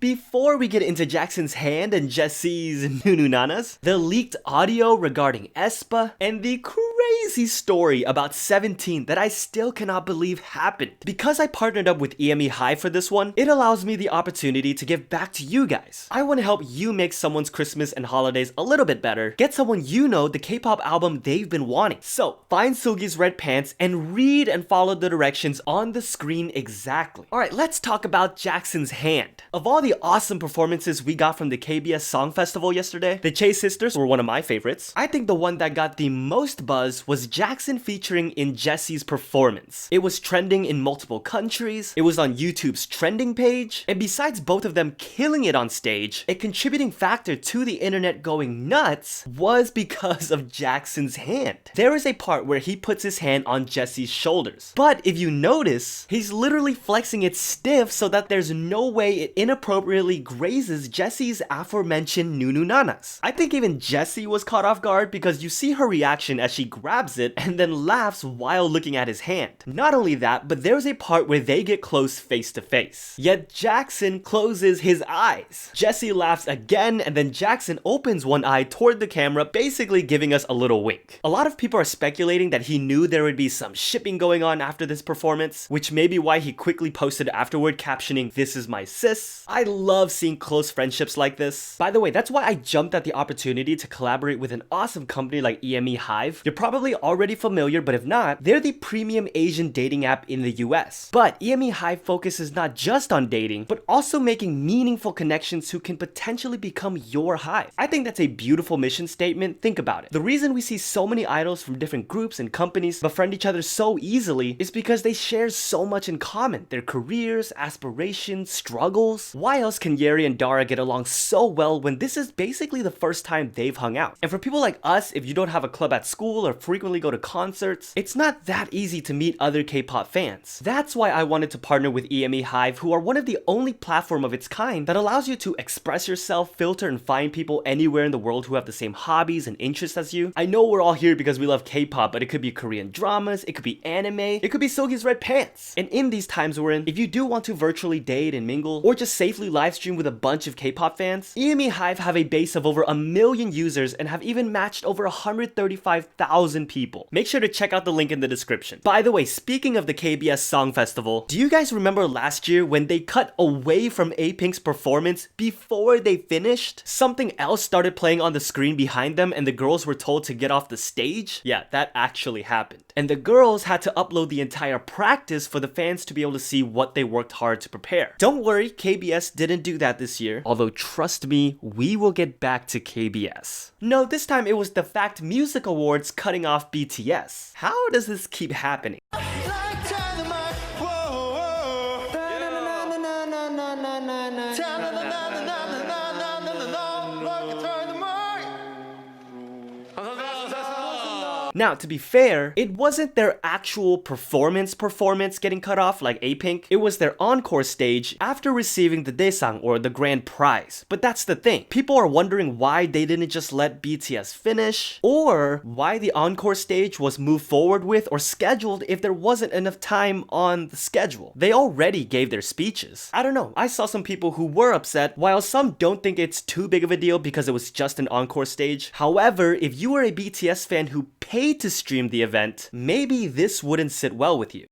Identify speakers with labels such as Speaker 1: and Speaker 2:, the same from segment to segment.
Speaker 1: Before we get into Jackson's hand and JESSI'S Nunu Nanas, the leaked audio regarding Aespa, and the crazy story about 17 that I still cannot believe happened. Because I partnered up with EME Hive for this one, it allows me the opportunity to give back to you guys. I want to help you make someone's Christmas and holidays a little bit better, get someone you know the K-pop album they've been wanting. So, find Seulgi's red pants and read and follow the directions on the screen exactly. Alright, let's talk about Jackson's hand. Of all the awesome performances we got from the KBS Song Festival yesterday, the Chase Sisters were one of my favorites. I think the one that got the most buzz was Jackson featuring in JESSI'S performance. It was trending in multiple countries, it was on YouTube's trending page, and besides both of them killing it on stage, a contributing factor to the internet going nuts was because of Jackson's hand. There is a part where he puts his hand on JESSI'S shoulders, but if you notice, he's literally flexing it stiff so that there's no way it inappropriately grazes JESSI'S aforementioned Nunu Nanas. I think even Jessie was caught off guard because you see her reaction as she grabs it and then laughs while looking at his hand. Not only that, but there's a part where they get close face to face. Yet Jackson closes his eyes. Jessie laughs again and then Jackson opens one eye toward the camera, basically giving us a little wink. A lot of people are speculating that he knew there would be some shipping going on after this performance, which may be why he quickly posted afterward captioning, "This is my sis." I love seeing close friendships like this. By the way, that's why I jumped at the opportunity to collaborate with an awesome company like EME Hive. You're probably already familiar, but if not, they're the premium Asian dating app in the US. But EME Hive focuses not just on dating, but also making meaningful connections who can potentially become your hive. I think that's a beautiful mission statement. Think about it. The reason we see so many idols from different groups and companies befriend each other so easily is because they share so much in common. Their careers, aspirations, struggles. Why else can Yeri and Dara get along so well when this is basically the first time they've hung out? And for people like us, if you don't have a club at school or frequently go to concerts, it's not that easy to meet other K-pop fans. That's why I wanted to partner with EME Hive, who are one of the only platform of its kind that allows you to express yourself, filter and find people anywhere in the world who have the same hobbies and interests as you. I know we're all here because we love K-pop, but it could be Korean dramas, it could be anime, it could be Seulgi's red pants. And in these times we're in, if you do want to virtually date and mingle, or just safely livestream with a bunch of K-pop fans, EME Hive have a base of over 1 million users and have even matched over 135,000 people. Make sure to check out the link in the description. By the way, speaking of the KBS Song Festival, do you guys remember last year when they cut away from A-Pink's performance before they finished? Something else started playing on the screen behind them and the girls were told to get off the stage? Yeah, that actually happened. And the girls had to upload the entire practice for the fans to be able to see what they worked hard to prepare. Don't worry, KBS didn't do that this year, although trust me, we will get back to KBS. No, this time it was the Fact Music Awards cutting off BTS. How does this keep happening? Now, to be fair, it wasn't their actual performance getting cut off like A-Pink. It was their encore stage after receiving the Daesang or the grand prize. But that's the thing. People are wondering why they didn't just let BTS finish, or why the encore stage was moved forward with or scheduled if there wasn't enough time on the schedule. They already gave their speeches. I don't know. I saw some people who were upset, while some don't think it's too big of a deal because it was just an encore stage. However, if you were a BTS fan who paid to stream the event, maybe this wouldn't sit well with you.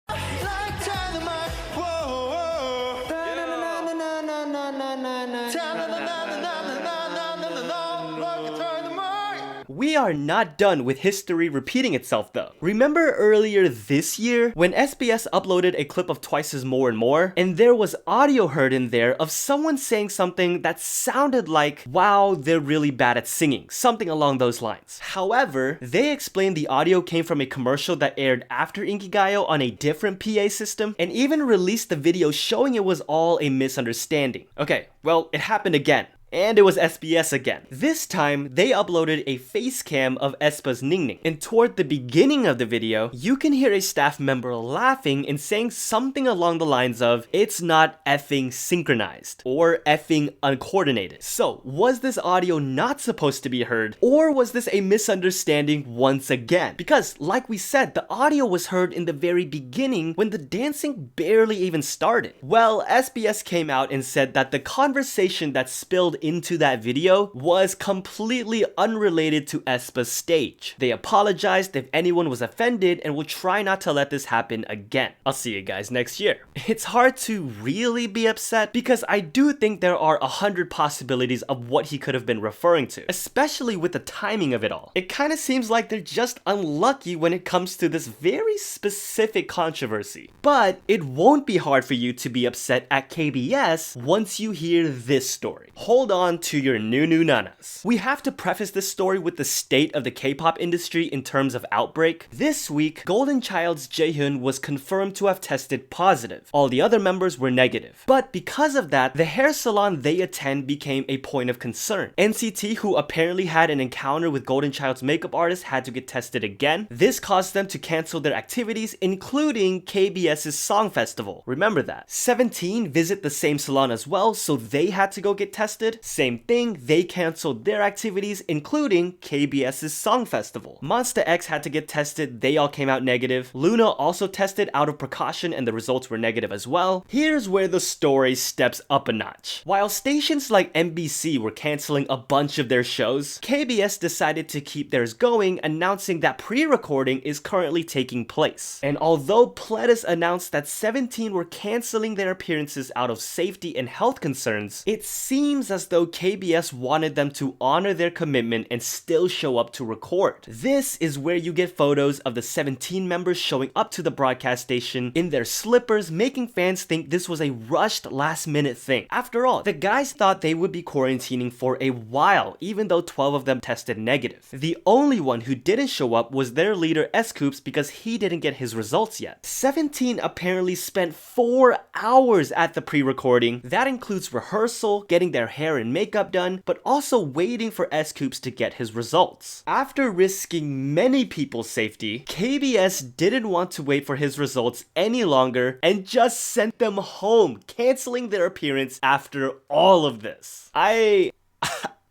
Speaker 1: We are not done with history repeating itself though. Remember earlier this year when SBS uploaded a clip of Twice as More and More, and there was audio heard in there of someone saying something that sounded like, "Wow, they're really bad at singing," something along those lines. However, they explained the audio came from a commercial that aired after Inkigayo on a different PA system, and even released the video showing it was all a misunderstanding. Okay, well, it happened again. And it was SBS again. This time, they uploaded a face cam of Aespa's Ningning, and toward the beginning of the video, you can hear a staff member laughing and saying something along the lines of, "It's not effing synchronized," or effing uncoordinated. So, was this audio not supposed to be heard, or was this a misunderstanding once again? Because, like we said, the audio was heard in the very beginning when the dancing barely even started. Well, SBS came out and said that the conversation that spilled into that video was completely unrelated to Aespa's stage. They apologized if anyone was offended and will try not to let this happen again. I'll see you guys next year. It's hard to really be upset because I do think there are 100 possibilities of what he could have been referring to, especially with the timing of it all. It kind of seems like they're just unlucky when it comes to this very specific controversy. But it won't be hard for you to be upset at KBS once you hear this story. Hold on to your new nanas. We have to preface this story with the state of the K-pop industry in terms of outbreak. This week, Golden Child's Jaehyun was confirmed to have tested positive. All the other members were negative. But because of that, the hair salon they attend became a point of concern. NCT, who apparently had an encounter with Golden Child's makeup artist, had to get tested again. This caused them to cancel their activities, including KBS's Song Festival. Remember that. 17 visit the same salon as well, so they had to go get tested. Same thing, they canceled their activities, including KBS's Song Festival. Monsta X had to get tested, they all came out negative. Luna also tested out of precaution and the results were negative as well. Here's where the story steps up a notch. While stations like MBC were canceling a bunch of their shows, KBS decided to keep theirs going, announcing that pre-recording is currently taking place. And although Pledis announced that 17 were canceling their appearances out of safety and health concerns, it seems as though KBS wanted them to honor their commitment and still show up to record. This is where you get photos of the 17 members showing up to the broadcast station in their slippers, making fans think this was a rushed last-minute thing. After all, the guys thought they would be quarantining for a while, even though 12 of them tested negative. The only one who didn't show up was their leader S-Coops because he didn't get his results yet. 17 apparently spent 4 hours at the pre-recording. That includes rehearsal, getting their hair and makeup done, but also waiting for S-Coops to get his results. After risking many people's safety, KBS didn't want to wait for his results any longer and just sent them home, canceling their appearance after all of this. I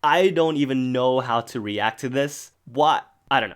Speaker 1: don't even know how to react to this. What? I don't know.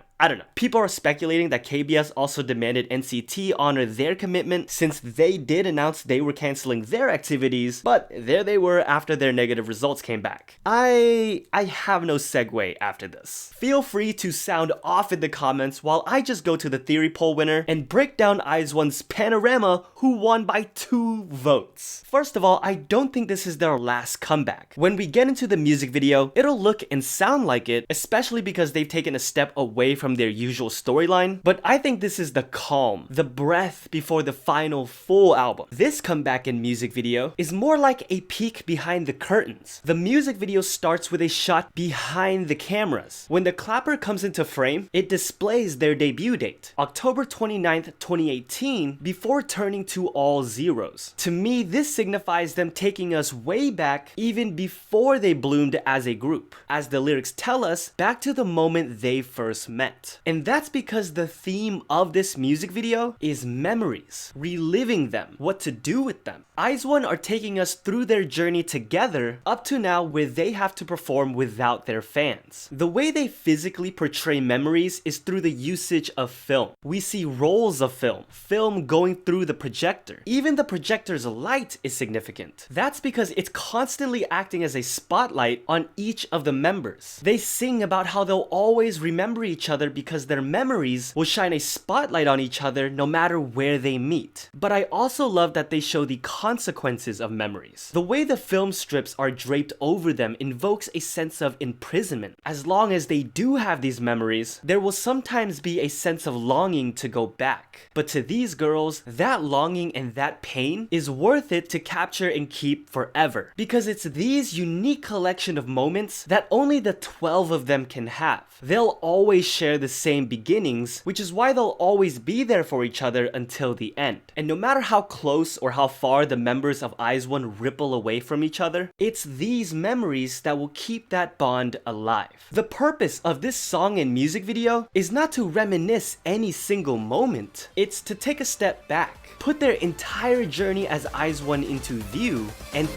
Speaker 1: People are speculating that KBS also demanded NCT honor their commitment since they did announce they were canceling their activities, but there they were after their negative results came back. I have no segue after this. Feel free to sound off in the comments while I just go to the theory poll winner and break down IZ*ONE's Panorama, who won by 2 votes. First of all, I don't think this is their last comeback. When we get into the music video, it'll look and sound like it, especially because they've taken a step away from their usual storyline, but I think this is the calm, the breath before the final full album. This comeback in music video is more like a peek behind the curtains. The music video starts with a shot behind the cameras. When the clapper comes into frame, it displays their debut date, October 29th, 2018, before turning to all zeros. To me, this signifies them taking us way back, even before they bloomed as a group. As the lyrics tell us, back to the moment they first met. And that's because the theme of this music video is memories, reliving them, what to do with them. IZ*ONE are taking us through their journey together up to now where they have to perform without their fans. The way they physically portray memories is through the usage of film. We see rolls of film going through the projector. Even the projector's light is significant. That's because it's constantly acting as a spotlight on each of the members. They sing about how they'll always remember each other because their memories will shine a spotlight on each other no matter where they meet. But I also love that they show the consequences of memories. The way the film strips are draped over them invokes a sense of imprisonment. As long as they do have these memories, there will sometimes be a sense of longing to go back. But to these girls, that longing and that pain is worth it to capture and keep forever. Because it's these unique collection of moments that only the 12 of them can have. They'll always share share the same beginnings, which is why they'll always be there for each other until the end. And no matter how close or how far the members of IZ*ONE ripple away from each other, it's these memories that will keep that bond alive. The purpose of this song and music video is not to reminisce any single moment. It's to take a step back, put their entire journey as IZ*ONE into view, and